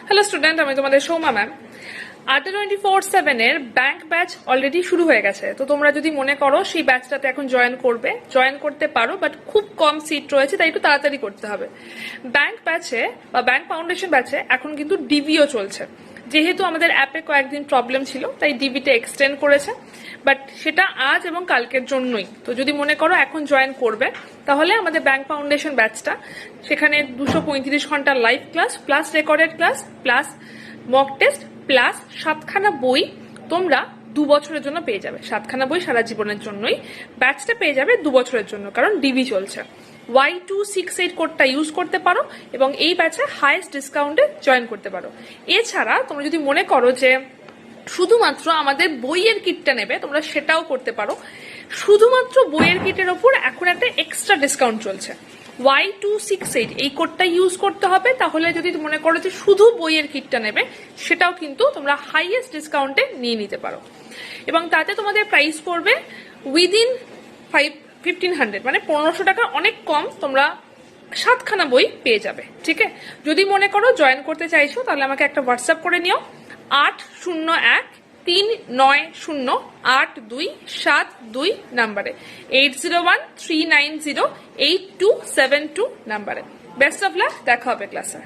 Hello student, আমি তোমাদের Souma ma'am. আড্ডা 24/7 এর ব্যাংক ব্যাচ অলরেডি শুরু হয়ে গেছে। তো তোমরা যদি মনে করো সেই ব্যাচটাতে এখন জয়েন করতে পারো, বাট খুব কম সিট রয়েছে, তাই একটু তাড়াতাড়ি করতে হবে। ব্যাংক ব্যাচে বা ব্যাংক ফাউন্ডেশন ব্যাচে এখন কিন্তু ডিভিও চলছে। যেহেতু আমাদের অ্যাপে কয়েকদিন প্রবলেম ছিল, তাই ডিভিটা এক্সটেন্ড করেছে, বাট সেটা আজ এবং কালকের জন্যই। তো যদি মনে করো এখন জয়েন করবে, তাহলে আমাদের ব্যাংক ফাউন্ডেশন ব্যাচটা, সেখানে 235 ঘন্টার live class plus recorded class plus mock test plus 7খানা বই তোমরা 2 বছরের জন্য পেয়ে যাবে। 7খানা বই সারা জীবনের জন্যই, ব্যাচটা পেয়ে যাবে 2 বছরের জন্য, কারণ ডিভি চলছে। Y268 কোডটা ইউজ করতে পারো এবং এই ব্যাচে হাইয়েস্ট ডিসকাউন্টে জয়েন করতে পারো। এছাড়া তোমরা যদি মনে করো যে শুধুমাত্র আমাদের বইয়ের কিটটা নেবে, তোমরা সেটাও করতে পারো। শুধুমাত্র বইয়ের কিটের ওপর এখন একটা এক্সট্রা ডিসকাউন্ট চলছে। Y268 এই কোডটা ইউজ করতে হবে, তাহলে যদি মনে করো যে শুধু বইয়ের কিটটা নেবে, সেটাও কিন্তু তোমরা হাইয়েস্ট ডিসকাউন্টে নিয়ে নিতে পারো। এবং তাতে তোমাদের প্রাইস পড়বে উইদিন 1500, মানে 1500 টাকা, অনেক কম। তোমরা 7খানা বই পেয়ে যাবে। ঠিক আছে, যদি মনে করো জয়েন করতে চাইছো, তাহলে আমাকে একটা হোয়াটসঅ্যাপ করে নিও 801-390-8272 নাম্বারে, 8013908272 নাম্বারে। বেস্ট অফ লাক, দেখা হবে ক্লাসে।